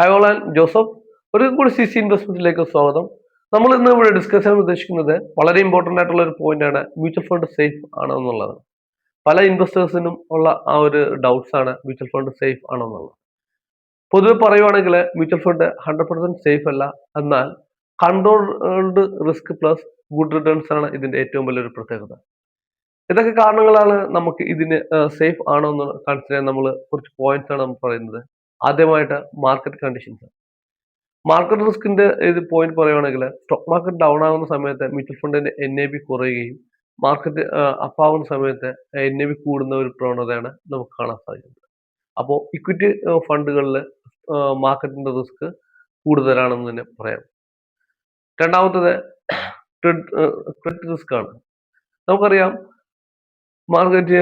Hi all and Joseph. ഒരു കൂടി C C ഇൻവെസ്റ്റ്മെന്റിലേക്ക് സ്വാഗതം. നമ്മൾ ഇന്ന് ഇവിടെ ഡിസ്കസ് ചെയ്യാൻ ഉദ്ദേശിക്കുന്നത് വളരെ ഇമ്പോർട്ടന്റ് ആയിട്ടുള്ള ഒരു പോയിന്റ് ആണ്, മ്യൂച്വൽ ഫണ്ട് സേഫ് ആണോ എന്നുള്ളത്. പല ഇൻവെസ്റ്റേഴ്സിനും ഉള്ള ആ ഒരു ഡൗട്ട്സ് ആണ് മ്യൂച്വൽ ഫണ്ട് സേഫ് ആണോ എന്നുള്ളത്. പൊതുവെ പറയുവാണെങ്കിൽ മ്യൂച്വൽ ഫണ്ട് 100% സേഫ് അല്ല. എന്നാൽ controlled risk plus good returns ആണ് ഇതിന്റെ ഏറ്റവും വലിയൊരു പ്രത്യേകത. ഇതൊക്കെ കാരണങ്ങളാണ് നമുക്ക് ഇതിന് സേഫ് ആണോ എന്ന് കൺസിഡർ ചെയ്യാൻ നമ്മൾ കുറച്ച് പോയിന്റ്സ് ആണ് നമ്മൾ പറയുന്നത്. ആദ്യമായിട്ട് മാർക്കറ്റ് കണ്ടീഷൻസ്. മാർക്കറ്റ് റിസ്കിന്റെ ഇത് പോയിന്റ് പറയുവാണെങ്കിൽ സ്റ്റോക്ക് മാർക്കറ്റ് ഡൗൺ ആവുന്ന സമയത്ത് മ്യൂച്വൽ ഫണ്ടിന്റെ NAV കുറയുകയും മാർക്കറ്റ് അപ്പ് ആവുന്ന സമയത്ത് NAV കൂടുന്ന ഒരു പ്രവണതയാണ് നമുക്ക് കാണാൻ സാധിക്കുന്നത്. അപ്പോൾ ഇക്വിറ്റി ഫണ്ടുകളിൽ മാർക്കറ്റിന്റെ റിസ്ക് കൂടുതലാണെന്ന് തന്നെ പറയാം. രണ്ടാമത്തത് ക്രെഡിറ്റ് റിസ്ക് ആണ്. നമുക്കറിയാം മാർക്കറ്റ്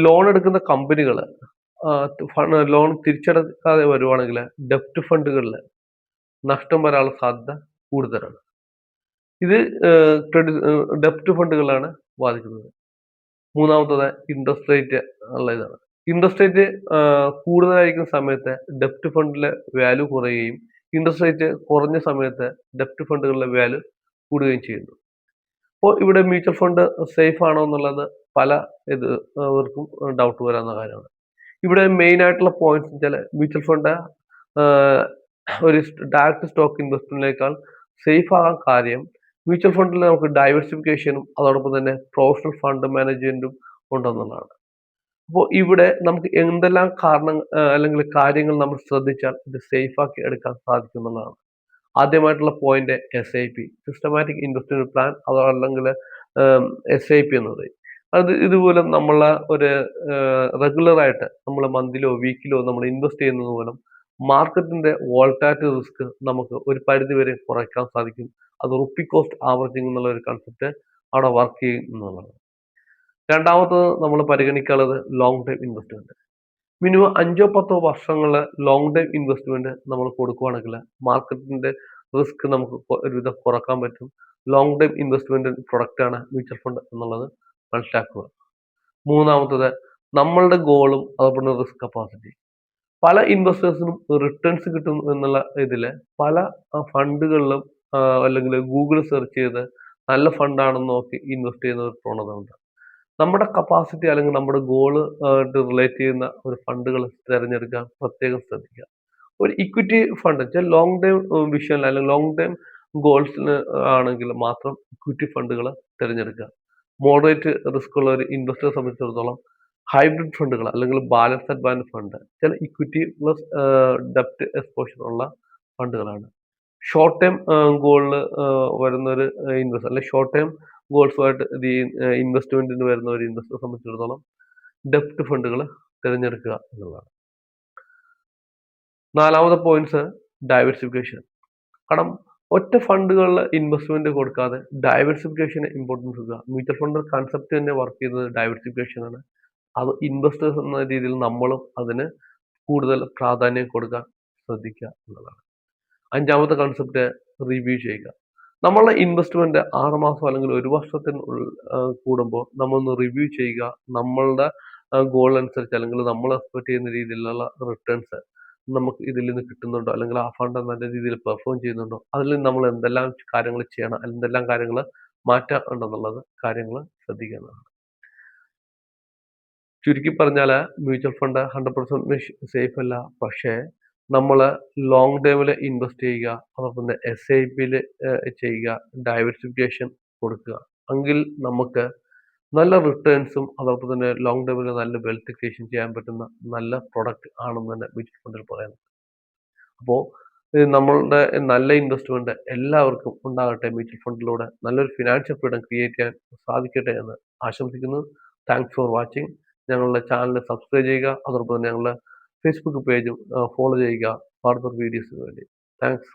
ലോൺ എടുക്കുന്ന കമ്പനികൾ ലോൺ തിരിച്ചടക്കാതെ വരുവാണെങ്കിൽ ഡെപ്റ്റ് ഫണ്ടുകളിൽ നഷ്ടം വരാനുള്ള സാധ്യത കൂടുതലാണ്. ഇത് ഡെപ്റ്റ് ഫണ്ടുകളാണ് ബാധിക്കുന്നത്. മൂന്നാമത്തത് ഇൻട്രസ്റ്റ് റേറ്റ് ഉള്ള ഇതാണ്. ഇൻട്രസ്റ്റ് റേറ്റ് കൂടുതലായിരിക്കുന്ന സമയത്ത് ഡെപ്റ്റ് ഫണ്ടിലെ വാല്യൂ കുറയുകയും ഇൻട്രസ്റ്റ് റേറ്റ് കുറഞ്ഞ സമയത്ത് ഡെപ്റ്റ് ഫണ്ടുകളിലെ വാല്യൂ കൂടുകയും ചെയ്യുന്നു. അപ്പോൾ ഇവിടെ മ്യൂച്വൽ ഫണ്ട് സേഫ് ആണോ എന്നുള്ളത് പല അവർക്കും ഡൗട്ട് വരാവുന്ന കാര്യമാണ്. ഇവിടെ മെയിൻ ആയിട്ടുള്ള പോയിന്റ്സ് വെച്ചാൽ മ്യൂച്വൽ ഫണ്ട് ഒരു ഡയറക്റ്റ് സ്റ്റോക്ക് ഇൻവെസ്റ്റ്മെന്റിനേക്കാൾ സേഫ് ആകാൻ കാര്യം മ്യൂച്വൽ ഫണ്ടിൽ നമുക്ക് ഡൈവേഴ്സിഫിക്കേഷനും അതോടൊപ്പം തന്നെ പ്രൊഫഷണൽ ഫണ്ട് മാനേജ്മെന്റും ഉണ്ടെന്നുള്ളതാണ്. അപ്പോൾ ഇവിടെ നമുക്ക് എന്തെല്ലാം അല്ലെങ്കിൽ കാര്യങ്ങൾ നമ്മൾ ശ്രദ്ധിച്ചാൽ ഇത് സേഫ് ആക്കി എടുക്കാൻ സാധിക്കും എന്നുള്ളതാണ്. ആദ്യമായിട്ടുള്ള point SIP, systematic investment plan, അതല്ലെങ്കിൽ SIP എന്ന് പറയും. അത് ഇതുപോലെ നമ്മളെ ഒരു റെഗുലർ ആയിട്ട് നമ്മൾ മന്തിലോ വീക്കിലോ നമ്മൾ ഇൻവെസ്റ്റ് ചെയ്യുന്നത് മൂലം മാർക്കറ്റിന്റെ വോൾട്ടാറ്റിലിറ്റി റിസ്ക് നമുക്ക് ഒരു പരിധി വരെ കുറയ്ക്കാൻ സാധിക്കും. അത് റുപ്പി കോസ്റ്റ് ആവറേജിംഗ് എന്നുള്ള ഒരു കൺസെപ്റ്റ് അവിടെ വർക്ക് ചെയ്യും എന്നുള്ളതാണ്. രണ്ടാമത്തത് നമ്മൾ പരിഗണിക്കാനുള്ളത് ലോങ് ടൈം ഇൻവെസ്റ്റ്മെന്റ്. മിനിമം 5-10 വർഷങ്ങളിലെ ലോങ് ടൈം ഇൻവെസ്റ്റ്മെന്റ് നമ്മൾ കൊടുക്കുകയാണെങ്കിൽ മാർക്കറ്റിന്റെ റിസ്ക് നമുക്ക് ഒരുവിധം കുറക്കാൻ പറ്റും. ലോങ് ടൈം ഇൻവെസ്റ്റ്മെന്റ് പ്രൊഡക്റ്റ് ആണ് മ്യൂച്വൽ ഫണ്ട് എന്നുള്ളത് മനസ്സിലാക്കുക. മൂന്നാമത്തത് നമ്മളുടെ ഗോളും അതുപോലെ റിസ്ക് കപ്പാസിറ്റി. പല ഇൻവെസ്റ്റേഴ്സിനും റിട്ടേൺസ് കിട്ടും എന്നുള്ള ഇതില് പല ഫണ്ടുകളിലും അല്ലെങ്കിൽ ഗൂഗിൾ സെർച്ച് ചെയ്ത് നല്ല ഫണ്ടാണെന്ന് നോക്കി ഇൻവെസ്റ്റ് ചെയ്യുന്ന ഒരു പ്രവണത ഉണ്ട്. നമ്മുടെ കപ്പാസിറ്റി അല്ലെങ്കിൽ നമ്മുടെ ഗോള് ആയിട്ട് റിലേറ്റ് ചെയ്യുന്ന ഒരു ഫണ്ടുകൾ തിരഞ്ഞെടുക്കാൻ പ്രത്യേകം ശ്രദ്ധിക്കുക. ഒരു ഇക്വിറ്റി ഫണ്ട് വെച്ചാൽ ലോങ് ടൈം വിഷൻ അല്ലെങ്കിൽ ലോങ് ടൈം ഗോൾസിന് ആണെങ്കിൽ മാത്രം ഇക്വിറ്റി ഫണ്ടുകൾ തിരഞ്ഞെടുക്കുക. മോഡറേറ്റ് റിസ്ക് ഉള്ള ഒരു ഇൻവെസ്റ്ററെ സംബന്ധിച്ചിടത്തോളം ഹൈബ്രിഡ് ഫണ്ടുകൾ അല്ലെങ്കിൽ ബാലൻസ് അഡ്വാൻസ് ഫണ്ട് ചില ഇക്വിറ്റി പ്ലസ് ഡെപ്റ്റ് എക്സ്പോഷർ ഉള്ള ഫണ്ടുകളാണ്. ഷോർട്ട് ടൈം ഗോളിൽ വരുന്ന ഒരു ഇൻവെസ്റ്റർ അല്ലെങ്കിൽ ഷോർട്ട് ടൈം ഗോൾസുമായിട്ട് ഈ ഇൻവെസ്റ്റ്മെന്റിന് വരുന്ന ഒരു ഇൻവെസ്റ്ററെ സംബന്ധിച്ചിടത്തോളം ഡെപ്റ്റ് ഫണ്ടുകൾ തിരഞ്ഞെടുക്കുക എന്നുള്ളതാണ്. നാലാമത്തെ പോയിന്റ്സ് ഡൈവേഴ്സിഫിക്കേഷൻ. കാരണം ഒറ്റ ഫണ്ടുകളിൽ ഇൻവെസ്റ്റ്മെന്റ് കൊടുക്കാതെ ഡൈവേഴ്സിഫിക്കേഷന് ഇമ്പോർട്ടൻസ് കൊടുക്കുക. മ്യൂച്വൽ ഫണ്ട് കൺസെപ്റ്റ് തന്നെ വർക്ക് ചെയ്യുന്നത് ഡൈവേഴ്സിഫിക്കേഷൻ ആണ്. അത് ഇൻവെസ്റ്റേഴ്സ് എന്ന രീതിയിൽ നമ്മളും അതിന് കൂടുതൽ പ്രാധാന്യം കൊടുക്കാൻ ശ്രദ്ധിക്കുക എന്നുള്ളതാണ്. അഞ്ചാമത്തെ കൺസെപ്റ്റ് റിവ്യൂ ചെയ്യുക. നമ്മളുടെ ഇൻവെസ്റ്റ്മെന്റ് 6 മാസം അല്ലെങ്കിൽ ഒരു വർഷത്തിന് കൂടുമ്പോൾ നമ്മളൊന്ന് റിവ്യൂ ചെയ്യുക. നമ്മളുടെ ഗോൾ അനുസരിച്ച് അല്ലെങ്കിൽ നമ്മൾ എക്സ്പെക്ട് ചെയ്യുന്ന രീതിയിലുള്ള റിട്ടേൺസ് നമുക്ക് ഇതിൽ നിന്ന് കിട്ടുന്നുണ്ടോ, അല്ലെങ്കിൽ ആ ഫണ്ട് നല്ല രീതിയിൽ പെർഫോം ചെയ്യുന്നുണ്ടോ, അതിൽ നിന്ന് നമ്മൾ എന്തെല്ലാം കാര്യങ്ങൾ ചെയ്യണം, എന്തെല്ലാം കാര്യങ്ങൾ മാറ്റാൻ ഉണ്ടെന്നുള്ളത് കാര്യങ്ങൾ ശ്രദ്ധിക്കേണ്ടതാണ്. ചുരുക്കി പറഞ്ഞാൽ മ്യൂച്വൽ ഫണ്ട് 100% സേഫ് അല്ല. പക്ഷേ നമ്മൾ ലോങ് ടേമിൽ ഇൻവെസ്റ്റ് ചെയ്യുക, അതോടൊപ്പം തന്നെ SIPയിൽ ചെയ്യുക, ഡൈവേഴ്സിഫിക്കേഷൻ കൊടുക്കുക. എങ്കിൽ നമുക്ക് നല്ല റിട്ടേൺസും അതോടൊപ്പം തന്നെ ലോങ് ടേമിൽ നല്ല വെൽത്ത് ക്രിയേഷൻ ചെയ്യാൻ പറ്റുന്ന നല്ല പ്രൊഡക്റ്റ് ആണെന്ന് തന്നെ മ്യൂച്വൽ ഫണ്ടിൽ പറയുന്നത്. അപ്പോൾ നമ്മളുടെ നല്ല ഇൻവെസ്റ്റ്മെന്റ് എല്ലാവർക്കും ഉണ്ടാകട്ടെ. മ്യൂച്വൽ ഫണ്ടിലൂടെ നല്ലൊരു ഫിനാൻഷ്യൽ ഫ്രീഡം ക്രിയേറ്റ് ചെയ്യാൻ സാധിക്കട്ടെ എന്ന് ആശംസിക്കുന്നു. Thanks for watching. ഞങ്ങളുടെ ചാനൽ സബ്സ്ക്രൈബ് ചെയ്യുക. അതോടൊപ്പം തന്നെ ഞങ്ങളുടെ ഫേസ്ബുക്ക് പേജും ഫോളോ ചെയ്യുക ഫർദർ വീഡിയോസിന് വേണ്ടി. താങ്ക്സ്.